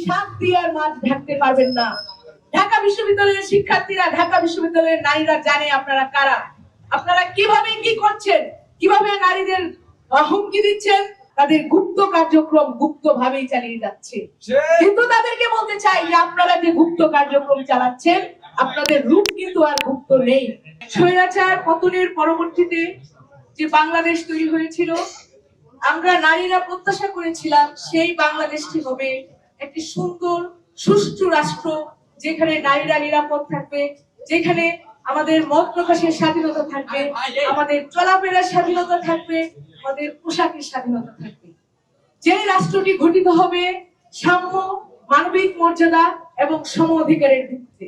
সাত দিয়ে আর মাছ ঢাকতে পারবেন না। ঢাকা বিশ্ববিদ্যালয়ের শিক্ষার্থীরা, ঢাকা বিশ্ববিদ্যালয়ের নারীরা জানে আপনারা কারা, আপনারা কিভাবে কি করছেন, কিভাবে নারীদের হুমকি দিচ্ছেন। তাদের গুপ্ত কার্যক্রম গুপ্ত ভাবেই চালিয়ে যাচ্ছে। কিন্তু তাদেরকে বলতে চাই যে আপনারা যে গুপ্ত কার্যক্রম চালাচ্ছেন, আপনাদের রূপ কিন্তু আর গুপ্ত নেই। স্বৈরাচার পতনের পরবর্তীতে যে বাংলাদেশ তৈরি হয়েছিল, আমরা নারীরা প্রত্যাশা করেছিলাম সেই বাংলাদেশটি হবে একটি সুন্দর সুষ্ঠু রাষ্ট্র, যেখানে নারীরা নিরাপদ থাকবে, যেখানে আমাদের মত প্রকাশের স্বাধীনতা থাকবে, আমাদের চলাফেরার স্বাধীনতা থাকবে, আমাদের পোশাকের স্বাধীনতা থাকবে। যে রাষ্ট্রটি গঠিত হবে সাম্য, মানবিক মর্যাদা এবং সম অধিকারের ভিত্তিতে।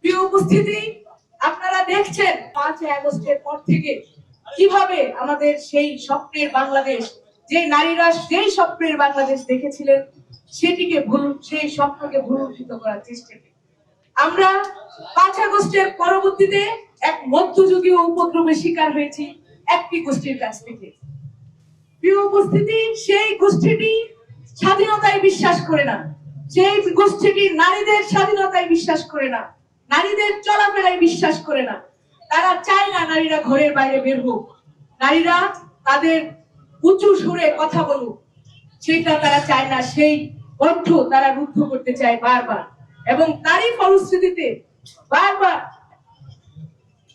প্রিয় উপস্থিতি, আপনারা দেখছেন 5 আগস্টের পর থেকে কিভাবে আমাদের সেই স্বপ্নের বাংলাদেশ, যে নারীরা যেই স্বপ্নের বাংলাদেশ দেখেছিলেন, সেটিকে সেই স্বপ্নকে ভুলুণ্ঠিত করার চেষ্টা করে আমরা 5 আগস্টের পরবর্তীতে এক মধ্যযুগীয় উপদ্রবের শিকার হয়েছি একটি গোষ্ঠীর কাছ থেকে। প্রিয় উপস্থিতি, সেই গোষ্ঠীটি স্বাধীনতায় বিশ্বাস করে না, সেই গোষ্ঠীটি নারীদের স্বাধীনতায় বিশ্বাস করে না, নারীদের চলাফেরায় বিশ্বাস করে না। তারা চায় না নারীরা ঘরের বাইরে বের হোক, নারীরা তাদের উঁচু সুরে কথা বলুক, সেটা তারা চায় না। সেই কণ্ঠ তারা রুদ্ধ করতে চায় বারবার, এবং তারই ফলশ্রুতিতে বারবার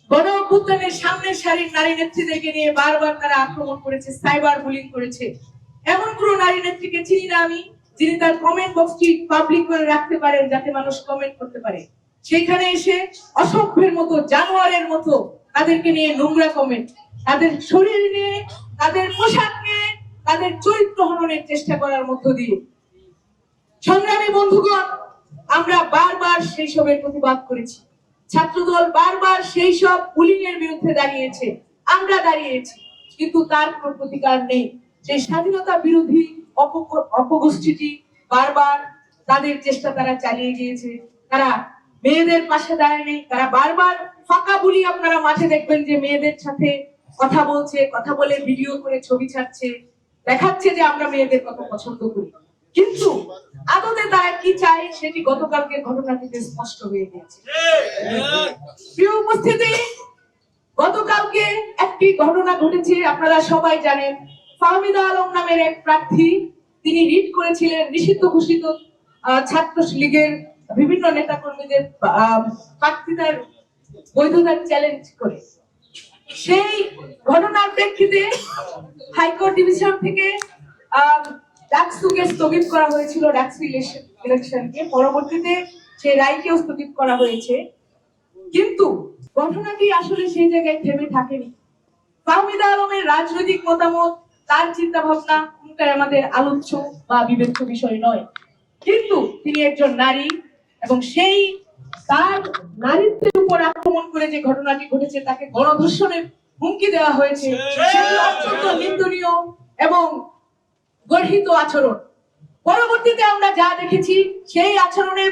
গণ অভ্যুত্থানের সামনের সারির নারী নেত্রীদেরকে নিয়ে বারবার তারা আক্রমণ করেছে, সাইবার বুলিং করেছে। এমন কোনো নারী নেত্রীকে চিনি না আমি যিনি তার কমেন্ট বক্সটি পাবলিক করে রাখতে পারেন, যাতে মানুষ কমেন্ট করতে পারে। সেখানে এসে অসভ্যের মতো, জানোয়ারের মতো তাদেরকে নিয়ে নোংরা কমেন্ট, তাদের শরীর নিয়ে, তাদের পোশাক নিয়ে, তাদের চরিত্র হননের চেষ্টা করার মধ্য দিয়ে। সংগ্রামী বন্ধুগণ, আমরা বারবার সেই সবের প্রতিবাদ করেছি। ছাত্রদল বারবার সেই সব বুলিং এর বিরুদ্ধে দাঁড়িয়েছে, আমরা দাঁড়িয়েছি, কিন্তু তার কোনো প্রতিকার নেই। সেই স্বাধীনতা বিরোধী অপগোষ্ঠীটি বারবার তাদের চেষ্টা তারা চালিয়ে গিয়েছে। তারা মেয়েদের পাশে দাঁড়ায়নি, তারা বারবার ফাঁকা বুলি আপনারা মাঠে দেখবেন যে মেয়েদের সাথে কথা বলছে, কথা বলে ভিডিও করে ছবি ছাড়ছে, দেখাচ্ছে যে আমরা মেয়েদের কত পছন্দ করি। কিন্তু আদতে তারা কি চায় সেটি গতকালকে ঘটনা থেকে স্পষ্ট হয়ে গেছে। প্রিয় উপস্থিতি, গতকালকে একটি ঘটনা ঘটেছে, আপনারা সবাই জানেন। ফাহমিদা আলম নামের এক প্রার্থী, তিনি রিট করেছিলেন নিষিদ্ধ ঘোষিত ছাত্র লীগের বিভিন্ন নেতা কর্মীদের প্রার্থিতার বৈধতার চ্যালেঞ্জ করে। সেই ঘটনার প্রেক্ষিতে হাইকোর্ট ডিভিশন থেকে ডাকসুকে স্থগিত করা হয়েছিল, ডাকসু ইলেকশনকে। পরবর্তীতে সেই রায়কেও স্থগিত করা হয়েছে, কিন্তু ঘটনাটি আসলে সেই জায়গায় থেমে থাকেনি। ফাহমিদা আলমের রাজনৈতিক মতামত, তার চিন্তা ভাবনা কোনটাই আমাদের আলোচ্য বা বিবেচ্য বিষয় নয়, কিন্তু তিনি একজন নারী, এবং সেই তার নারীত্বের উপর আক্রমণ করে যে ঘটনাটি ঘটেছে, তাকে গণধর্ষণের হুমকি দেওয়া হয়েছে, সেটি অত্যন্ত নিন্দনীয় এবং গর্হিত আচরণ। পরবর্তীতে আমরা যা দেখেছি, সেই আচরণের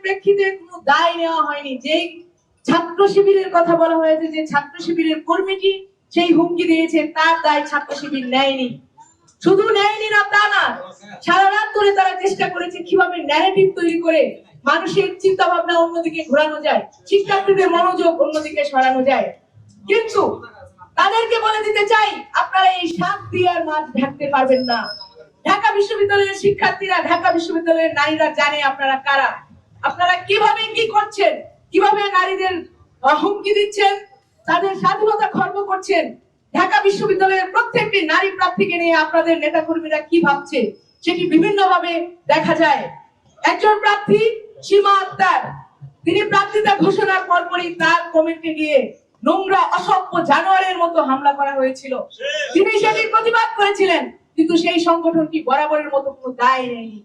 প্রেক্ষিতে কোনো দায় নেওয়া হয়নি। যেই ছাত্র শিবিরের কথা বলা হয়েছে, যে ছাত্র শিবিরের কর্মীটি সেই হুমকি দিয়েছে, তার দায় ছাত্র শিবির নেয়নি। শুধু নেয়নি না তা না, সারা রাত ধরে তারা চেষ্টা করেছে কিভাবে ন্যারেটিভ তৈরি করে মানুষের চিন্তা ভাবনা অন্যদিকে ঘোরানো যায়, শিক্ষার্থীদের মনোযোগ অন্যদিকে সরানো যায়। কিন্তু তাদেরকে বলে দিতে চাই, আপনারা এই 7 দিয়ে আর মাছ ঢাকতে পারবেন না। ঢাকা বিশ্ববিদ্যালয়ের শিক্ষার্থীরা, ঢাকা বিশ্ববিদ্যালয়ের নারীরা জানে আপনারা কারা, আপনারা কিভাবে কি করছেন, কিভাবে নারীদের হুমকি দিচ্ছেন, তাদের স্বাধীনতা খর্ব করছেন। ঢাকা বিশ্ববিদ্যালয়ের প্রত্যেকটি নারী প্রার্থীকে নিয়ে আপনাদের নেতাকর্মীরা কি ভাবছে সেটি বিভিন্ন ভাবে দেখা যায়। একজন প্রার্থী সীমা আক্তার, তিনি প্রার্থিতা ঘোষণার পরপরই তার কমেন্টে গিয়ে নোংরা অসভ্য জানোয়ারের মতো হামলা করা হয়েছিল। তিনি সেটির প্রতিবাদ করেছিলেন, কিন্তু সেই সংগঠনটি বরাবরের মতো কোনো দায় নেয়নি।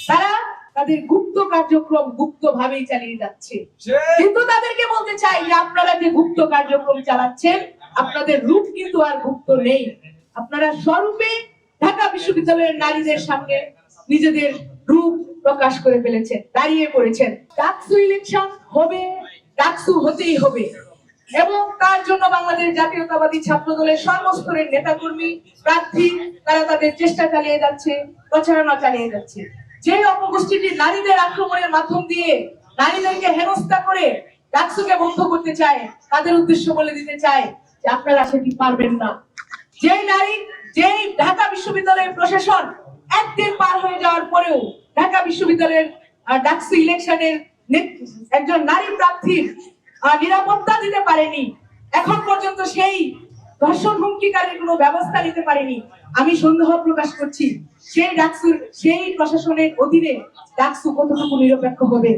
তারা তাদের গুপ্ত কার্যক্রম গুপ্ত ভাবেই চালিয়ে যাচ্ছে। কিন্তু তাদেরকে বলতে চাই যে আপনারা যে গুপ্ত কার্যক্রম চালাচ্ছেন, আপনাদের রূপ কিন্তু আর গুপ্ত নেই। আপনারা স্বরূপে ঢাকা বিশ্ববিদ্যালয়ের নারীদের সামনে নিজেদের রূপ প্রকাশ করে ফেলেছেন, দাঁড়িয়ে পড়েছেন। ডাকসু ইলেকশন হবে, ডাকসু হতেই হবে। এবং তার জন্য বাংলাদেশ জাতীয়তাবাদী ছাত্র দলের সর্বস্তরের নেতাকর্মী প্রার্থী তারা তাদের চেষ্টা চালিয়ে যাচ্ছে, প্রচারণা চালিয়ে যাচ্ছে। যে অপগোষ্ঠীটি নারীদের আক্রমণের মাধ্যম দিয়ে নারীদেরকে হেনস্থা করে ডাকসুকে বন্ধ করতে চায়, তাদের উদ্দেশ্য বলে দিতে চায় যে আপনারা সেটি পারবেন না। যেই ঢাকা বিশ্ববিদ্যালয়ের প্রশাসন একদিন পার হয়ে যাওয়ার পরেও ঢাকা বিশ্ববিদ্যালয়ের ডাকসু ইলেকশনের একজন নারী প্রার্থীর নিরাপত্তা দিতে পারেনি, এখন পর্যন্ত সেই ধর্ষণ হুমকিকারীর কোনো ব্যবস্থা নিতে পারেনি, আমি সন্দেহ প্রকাশ করছি সেই প্রশাসনের অধীনে ডাকসু কতটুকু নিরপেক্ষ হবে।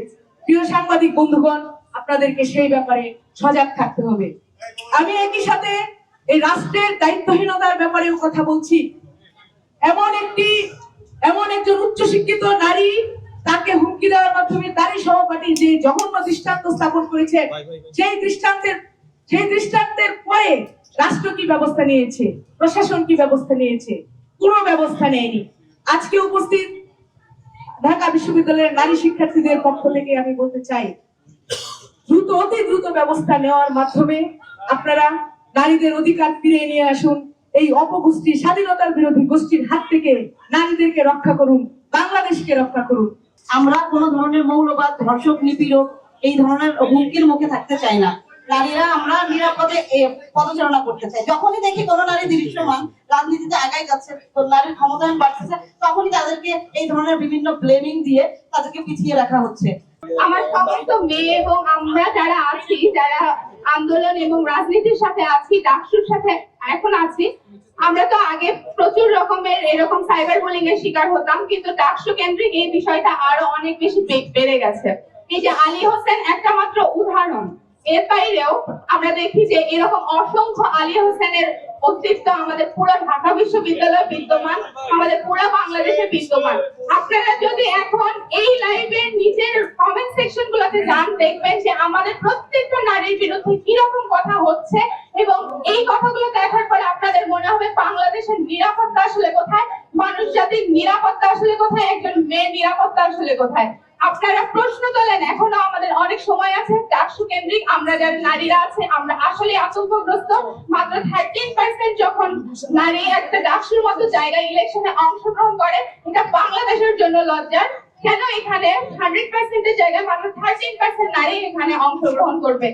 প্রিয় সাংবাদিক বন্ধুগণ, আপনাদেরকে সেই ব্যাপারে সজাগ থাকতে হবে। আমি একই সাথে এই রাষ্ট্রের দায়িত্বহীনতার ব্যাপারেও কথা বলছি। এমন একজন উচ্চশিক্ষিত নারী, তাকে হুমকি দেওয়ার মাধ্যমে তারই সহপাঠী যে জঘন্য দৃষ্টান্ত স্থাপন করেছে, সেই দৃষ্টান্তের পরে রাষ্ট্র কি ব্যবস্থা নিয়েছে, প্রশাসন কি ব্যবস্থা নিয়েছে? কোনো ব্যবস্থা নেয়নি। আজকে উপস্থিত ঢাকা বিশ্ববিদ্যালয়ের নারী শিক্ষার্থীদের পক্ষ থেকে আমি বলতে চাই, অতি দ্রুত ব্যবস্থা নেওয়ার মাধ্যমে আপনারা নারীদের অধিকার ফিরিয়ে নিয়ে আসুন। এই অপগোষ্ঠী, স্বাধীনতার বিরোধী গোষ্ঠীর হাত থেকে নারীদেরকে রক্ষা করুন, বাংলাদেশকে রক্ষা করুন। আমরা কোনো ধরনের মৌলবাদ, ধর্ষক, নিপীড়ক এই ধরনের হুমকির মুখে থাকতে চাই না। নারীরা আমরা নিরাপদে পদচারণা করতে চাই। যখনই দেখি কোনো নারী দৃশ্যমান রাজনীতিতে আগাই যাচ্ছে, তো নারীর ক্ষমতায়ন বাড়তেছে, তখনই তাদেরকে এই ধরনের বিভিন্ন ব্লেমিং দিয়ে তাদেরকে পিছিয়ে রাখা হচ্ছে। আমার সমস্ত মেয়ে এবং আমরা যারা আছি, যারা আন্দোলন এবং রাজনীতির সাথে আছি, ডাকসুর সাথে এখন আছি, আমরা তো আগে প্রচুর রকমের এরকম সাইবার বুলিং এর শিকার হতাম, কিন্তু ডাকসু কেন্দ্রিক এই বিষয়টা আরো অনেক বেশি বেড়ে গেছে। এই যে আলী হোসেন একটা মাত্র উদাহরণ, এর বাইরেও আমরা দেখি যে এরকম অসংখ্য আলী হোসেনের অস্তিত্ব আমাদের পুরো ঢাকা বিশ্ববিদ্যালয়ে বিদ্যমান, আমাদের পুরো বাংলাদেশে বিদ্যমান। আপনারা যদি এখন এই লাইভের নিচের কমেন্ট সেকশন গুলোতে যান, দেখবেন যে আমাদের প্রত্যেকটা নারীর বিরুদ্ধে কিরকম কথা হচ্ছে, এবং এই কথাগুলো দেখার পরে আপনাদের মনে হবে বাংলাদেশের নিরাপত্তা আসলে কোথায়, মানুষ জাতির নিরাপত্তা আসলে কোথায়, একজন মেয়ের নিরাপত্তা আসলে কোথায়। আপনারা প্রশ্ন তোলেন, এখনো আমাদের অনেক সময় আছে। ডাকসু কেন্দ্রিক আমরা যারা নারীরা আছে, আমরা আসলে আতঙ্কগ্রস্ত। মাত্র 13% যখন নারী একটা ডাকসুর মতো জায়গায় ইলেকশনে অংশগ্রহণ করে, এটা বাংলাদেশের জন্য লজ্জার। কেন এখানে 100% এর জায়গায় মাত্র 13% নারী এখানে অংশগ্রহণ করবে?